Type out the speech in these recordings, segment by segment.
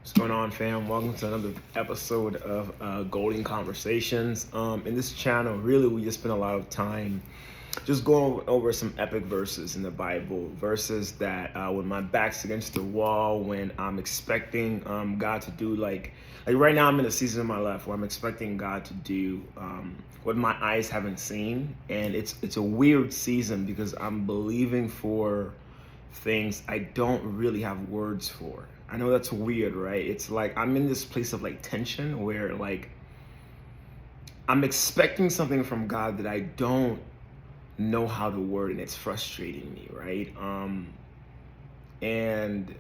What's going on, fam? Welcome to another episode of Golden Conversations. In this channel, really, we just spend a lot of time just going over some epic verses in the Bible, verses that when my back's against the wall, when I'm expecting God to do like right now, I'm in a season of my life where I'm expecting God to do what my eyes haven't seen, and it's a weird season because I'm believing for things I don't really have words for. I know that's weird, right? It's like I'm in this place of like tension where like I'm expecting something from God that I don't know how to word, and it's frustrating me, right? And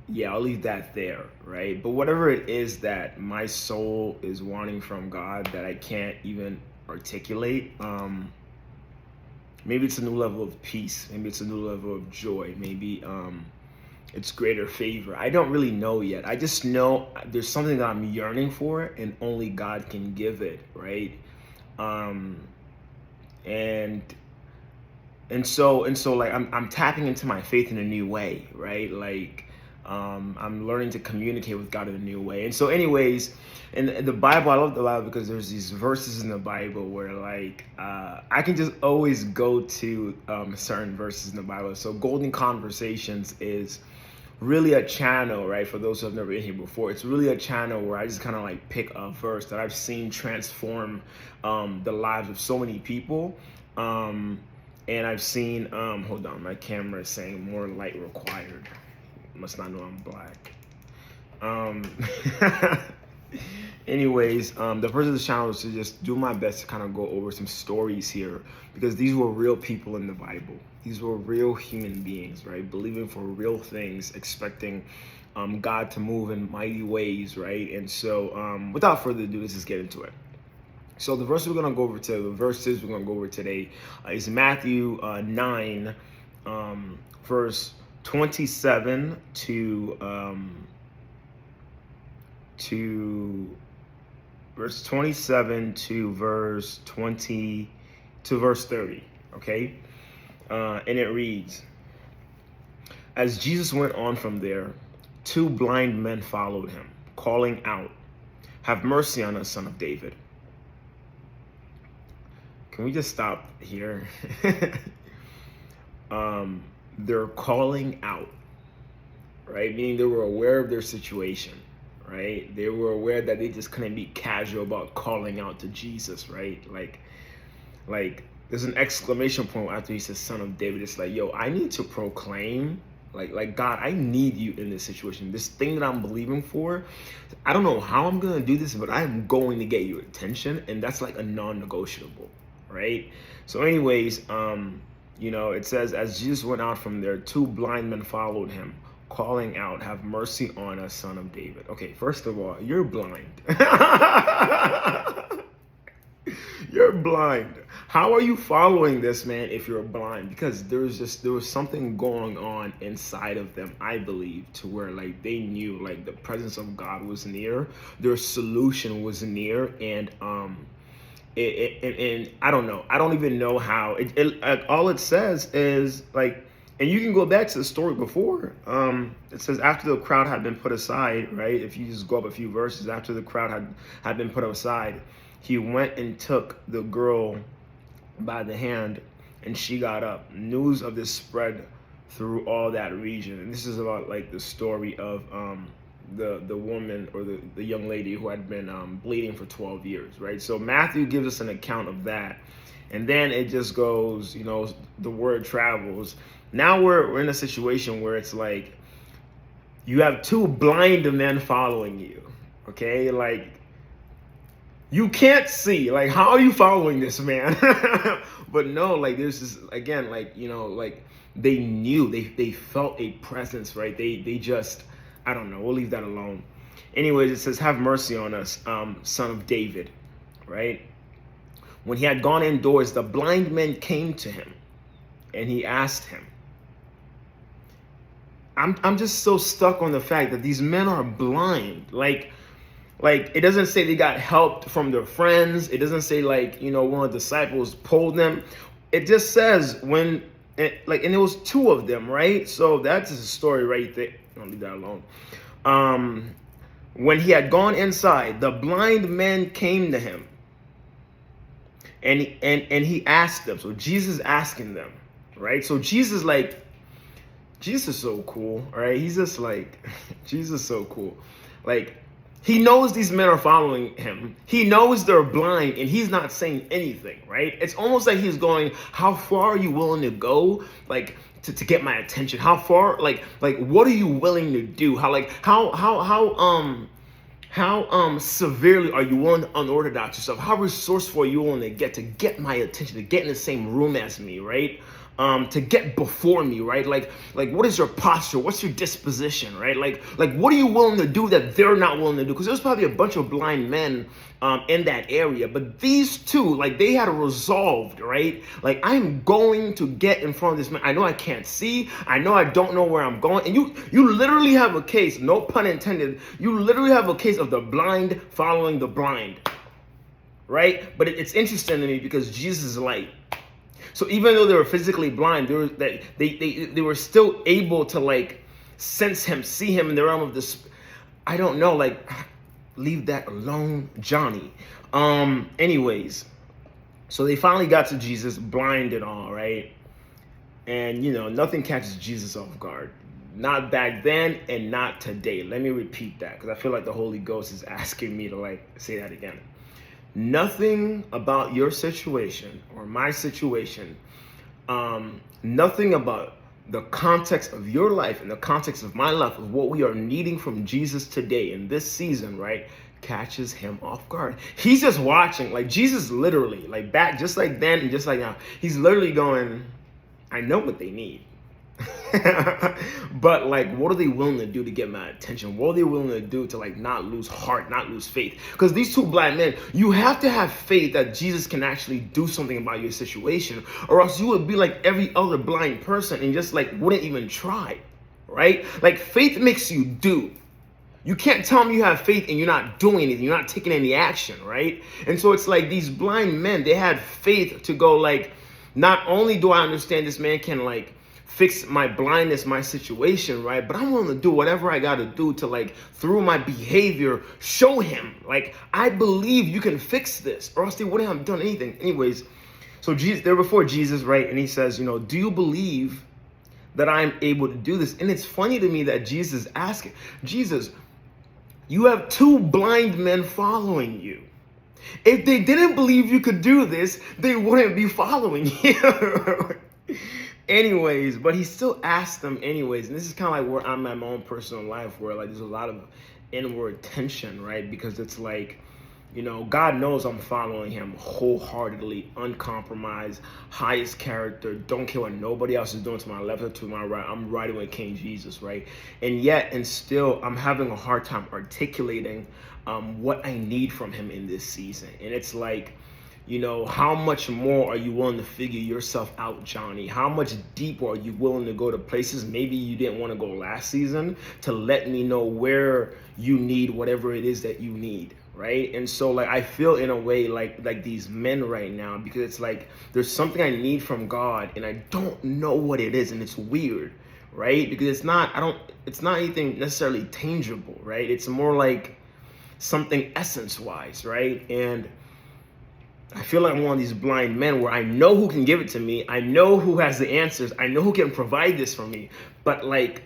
yeah, I'll leave that there, right? But whatever it is that my soul is wanting from God that I can't even articulate, maybe it's a new level of peace, maybe it's a new level of joy, maybe it's greater favor. I don't really know yet. I just know there's something that I'm yearning for, and only God can give it, right? Um, and and so like I'm tapping into my faith in a new way, right? Like I'm learning to communicate with God in a new way. And so, anyways, in the Bible, I love the Bible because there's these verses in the Bible where like I can just always go to certain verses in the Bible. So, Golden Conversations is really a channel, right? For those who have never been here before, it's really a channel where I just kind of like pick a verse that I've seen transform the lives of so many people. And I've seen, hold on, my camera is saying more light required. Must not know I'm black. Um, the purpose of this channel is to just do my best to kind of go over some stories here because these were real people in the Bible. These were real human beings, right? Believing for real things, expecting God to move in mighty ways, right? And so, without further ado, let's just get into it. So the verses we're going to go over today is Matthew 9, verse 27 to verse 27 to verse 20 to verse 30. Okay, and it reads, "As Jesus went on from there, two blind men followed him, calling out, 'Have mercy on us, Son of David.'" Can we just stop here? They're calling out, right? Meaning they were aware of their situation, right? They were aware that they just couldn't be casual about calling out to Jesus, right? Like there's an exclamation point after he says "Son of David." It's like, yo, I need to proclaim, like God, I need you in this situation. This thing that I'm believing for, I don't know how I'm gonna do this, but I'm going to get your attention, and that's like a non-negotiable, right? So, anyways, it says, "As Jesus went out from there, two blind men followed him, calling out, 'Have mercy on us, Son of David.'" Okay, first of all, you're blind. You're blind. How are you following this man if you're blind? Because there was something going on inside of them, I believe, to where like they knew like the presence of God was near, their solution was near, and and I don't know. I don't even know how. All it says is like, and you can go back to the story before. It says after the crowd had been put aside, right? If you just go up a few verses, after the crowd had been put aside, he went and took the girl by the hand, and she got up. News of this spread through all that region, and this is about like the story of the woman or the young lady who had been bleeding for 12 years, right? So Matthew gives us an account of that, and then it just goes, the word travels. Now we're in a situation where it's like you have two blind men following you, okay? Like you can't see, like how are you following this man? But no, like there's this again, like like they knew, they felt a presence, right? They just, I don't know, we'll leave that alone. Anyways, it says, "Have mercy on us, Son of David," right? When he had gone indoors, the blind men came to him, and he asked him. I'm just so stuck on the fact that these men are blind. Like it doesn't say they got help from their friends. It doesn't say like, one of the disciples pulled them. It just says and it was two of them, right? So that's a story right there. I'll leave that alone. When he had gone inside, the blind men came to him, and he asked them. So Jesus asking them, right? So Jesus is so cool, right? He's just like, Jesus is so cool. Like, he knows these men are following him. He knows they're blind, and he's not saying anything, right? It's almost like he's going, how far are you willing to go, like, to get my attention? How far, like, what are you willing to do? How severely are you willing to unorthodox yourself? How resourceful are you willing to get my attention, to get in the same room as me, right? To get before me, right? Like what is your posture? What's your disposition, right? Like what are you willing to do that they're not willing to do? Because there's probably a bunch of blind men in that area, but these two, like, they had resolved, right? Like, I'm going to get in front of this man. I know I can't see. I know I don't know where I'm going. And you literally have a case, no pun intended. You literally have a case of the blind following the blind, right? But it's interesting to me because Jesus is light. So even though they were physically blind, they were still able to, like, sense him, see him in the realm of this. I don't know, like, leave that alone, Johnny. Anyways, so they finally got to Jesus, blind and all, right? And, nothing catches Jesus off guard. Not back then and not today. Let me repeat that because I feel like the Holy Ghost is asking me to, like, say that again. Nothing about your situation or my situation, nothing about the context of your life and the context of my life, of what we are needing from Jesus today in this season, right, catches him off guard. He's just watching, like, Jesus literally, like, back just like then and just like now, he's literally going, I know what they need. But, like, what are they willing to do to get my attention? What are they willing to do to, like, not lose heart, not lose faith? Because these two blind men, you have to have faith that Jesus can actually do something about your situation, or else you would be like every other blind person and just, like, wouldn't even try, right? Like, faith makes you do. You can't tell me you have faith and you're not doing anything. You're not taking any action, right? And so it's like these blind men, they had faith to go, like, not only do I understand this man can, like, fix my blindness, my situation, right? But I'm willing to do whatever I got to do to, like, through my behavior, show him, like, I believe you can fix this, or else they wouldn't have done anything. Anyways, so they're before Jesus, right? And he says, do you believe that I'm able to do this? And it's funny to me that Jesus asking, Jesus, you have two blind men following you. If they didn't believe you could do this, they wouldn't be following you. Anyways, but he still asked them anyways. And this is kind of like where I'm at my own personal life, where, like, there's a lot of inward tension, right? Because it's like, God knows I'm following him wholeheartedly, uncompromised, highest character, don't care what nobody else is doing to my left or to my right. I'm riding with King Jesus, right? And yet, and still, I'm having a hard time articulating what I need from him in this season. And it's like, how much more are you willing to figure yourself out, Johnny? How much deeper are you willing to go to places maybe you didn't want to go last season, to let me know where you need whatever it is that you need, right? And so, like, I feel in a way like these men right now, because it's like there's something I need from God and I don't know what it is, and it's weird, right? Because it's not anything necessarily tangible, right? It's more like something essence-wise, right? And I feel like I'm one of these blind men where I know who can give it to me. I know who has the answers. I know who can provide this for me. But, like,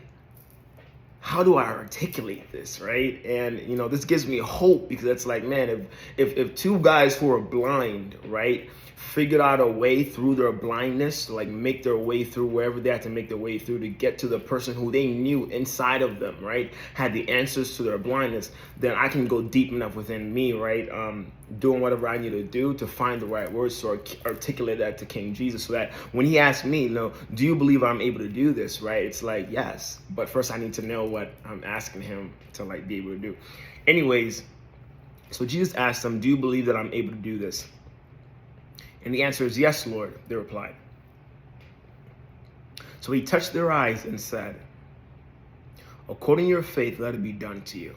how do I articulate this, right? And, this gives me hope, because it's like, man, if two guys who are blind, right, figured out a way through their blindness to, like, make their way through wherever they had to make their way through to get to the person who they knew inside of them, right, had the answers to their blindness, then I can go deep enough within me, right, doing whatever I need to do to find the right words to articulate that to King Jesus, so that when he asks me, do you believe I'm able to do this, right, it's like, yes, but first I need to know what I'm asking him to, like, be able to do. Anyways, so Jesus asked them, do you believe that I'm able to do this? And the answer is, yes, Lord, they replied. So he touched their eyes and said, according to your faith, let it be done to you.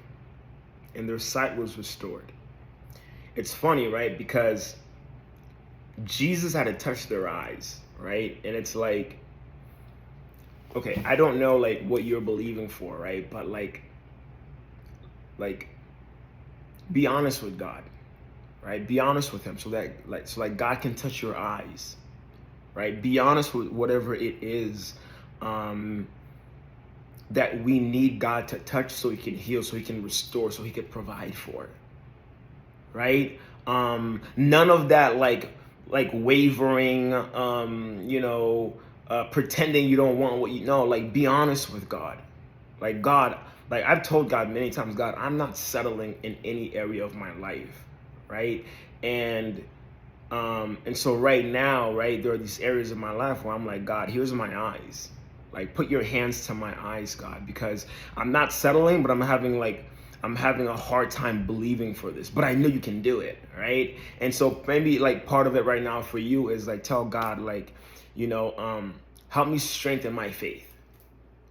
And their sight was restored. It's funny, right? Because Jesus had to touch their eyes, right? And it's like, okay, I don't know, like, what you're believing for, right? But like be honest with God, right? Be honest with him so that God can touch your eyes, right? Be honest with whatever it is that we need God to touch so he can heal, so he can restore, so he can provide for it, right? None of that like wavering, pretending you don't want what you know. Like, be honest with God. Like, God, like I've told God many times, God, I'm not settling in any area of my life, right? And so right now, right, there are these areas of my life where I'm like, God, here's my eyes. Like, put your hands to my eyes, God, because I'm not settling, but I'm having a hard time believing for this, but I know you can do it, right? And so maybe like part of it right now for you is like, tell God, like, help me strengthen my faith,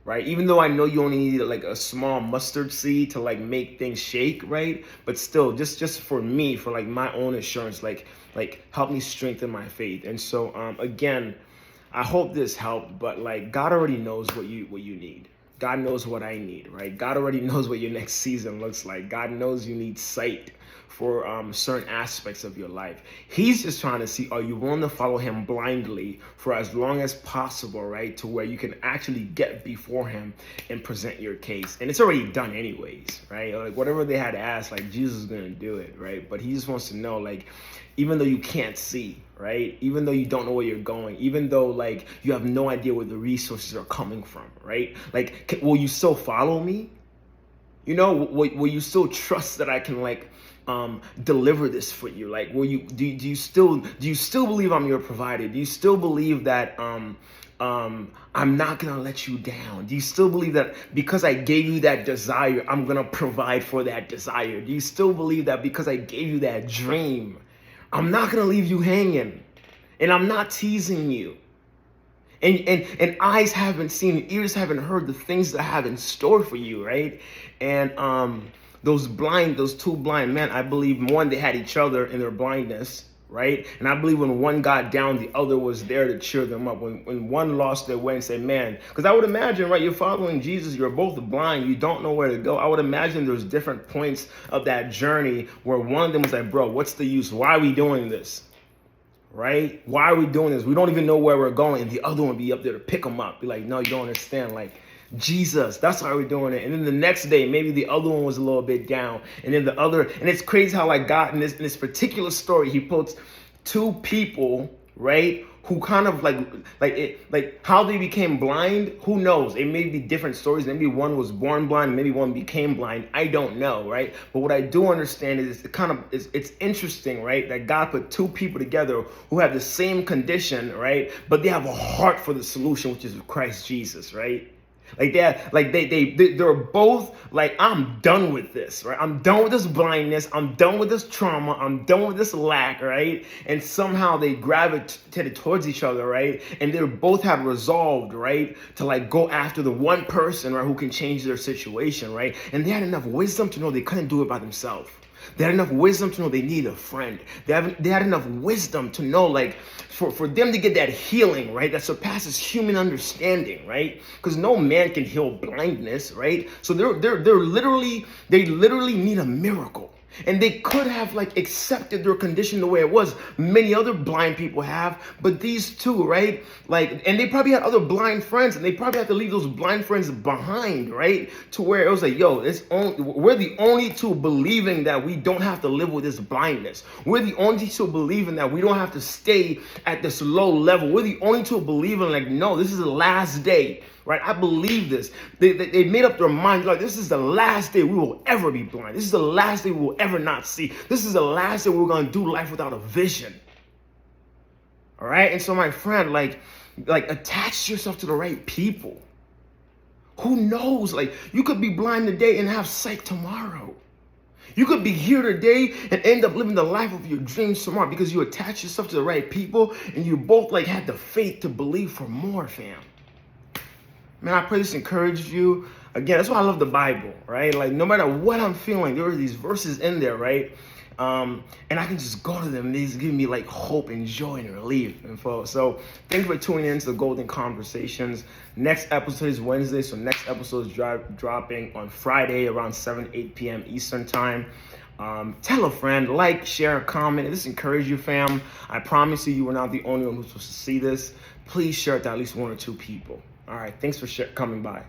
right? Even though I know you only need like a small mustard seed to like make things shake, right? But still, just for me, for like my own assurance, like help me strengthen my faith. And so again, I hope this helped, but like God already knows what you need. God knows what I need, right? God already knows what your next season looks like. God knows you need sight for certain aspects of your life. He's just trying to see, are you willing to follow him blindly for as long as possible, right? To where you can actually get before him and present your case. And it's already done anyways, right? Like whatever they had to ask, like Jesus is going to do it, right? But he just wants to know, like, even though you can't see, right? Even though you don't know where you're going, even though like you have no idea where the resources are coming from, right? Like, will you still follow me? Will you still trust that I can like deliver this for you? Like, do you still believe I'm your provider? Do you still believe that I'm not gonna let you down? Do you still believe that because I gave you that desire, I'm gonna provide for that desire? Do you still believe that because I gave you that dream, I'm not gonna leave you hanging, and I'm not teasing you? And eyes haven't seen, ears haven't heard the things that I have in store for you, right? And those two blind men, I believe one, they had each other in their blindness, right? And I believe when one got down, the other was there to cheer them up. When one lost their way and said, man, because I would imagine, right, you're following Jesus, you're both blind, you don't know where to go. I would imagine there's different points of that journey where one of them was like, bro, what's the use? Why are we doing this? Right? Why are we doing this? We don't even know where we're going. And the other one be up there to pick them up. Be like, no, you don't understand. Like, Jesus, that's why we're doing it. And then the next day, maybe the other one was a little bit down. And then the other, and it's crazy how like God in this particular story, he puts two people, right, who kind of like how they became blind, who knows? It may be different stories. Maybe one was born blind, maybe one became blind. I don't know, right? But what I do understand is it's interesting, right, that God put two people together who have the same condition, right? But they have a heart for the solution, which is Christ Jesus, right? Like they're both like, I'm done with this, right? I'm done with this blindness. I'm done with this trauma. I'm done with this lack, right? And somehow they gravitated towards each other, right? And they both had resolved, right, to like go after the one person, right, who can change their situation, right? And they had enough wisdom to know they couldn't do it by themselves. They had enough wisdom to know they need a friend. They had enough wisdom to know, like, for them to get that healing, right, that surpasses human understanding, right? Because no man can heal blindness, right? So they literally need a miracle. And they could have like accepted their condition the way it was. Many other blind people have, but these two, right? Like, and they probably had other blind friends, and they probably had to leave those blind friends behind, right? To where it was like, yo, we're the only two believing that we don't have to live with this blindness. We're the only two believing that we don't have to stay at this low level. We're the only two believing like, no, this is the last day. Right? I believe this. They made up their mind, like, this is the last day we will ever be blind. This is the last day we will ever not see. This is the last day we're going to do life without a vision. All right? And so, my friend, like attach yourself to the right people. Who knows? Like, you could be blind today and have sight tomorrow. You could be here today and end up living the life of your dreams tomorrow because you attach yourself to the right people and you both like had the faith to believe for more, fam. Man, I pray this encouraged you. Again, that's why I love the Bible, right? Like, no matter what I'm feeling, there are these verses in there, right? And I can just go to them. And they just give me like hope and joy and relief. And so thanks for tuning in to the Golden Conversations. Next episode is Wednesday. So next episode is dropping on Friday around 7, 8 p.m. Eastern time. Tell a friend, like, share, comment. If this encouraged you, fam, I promise you, you are not the only one who's supposed to see this. Please share it to at least 1 or 2 people. All right, thanks for coming by.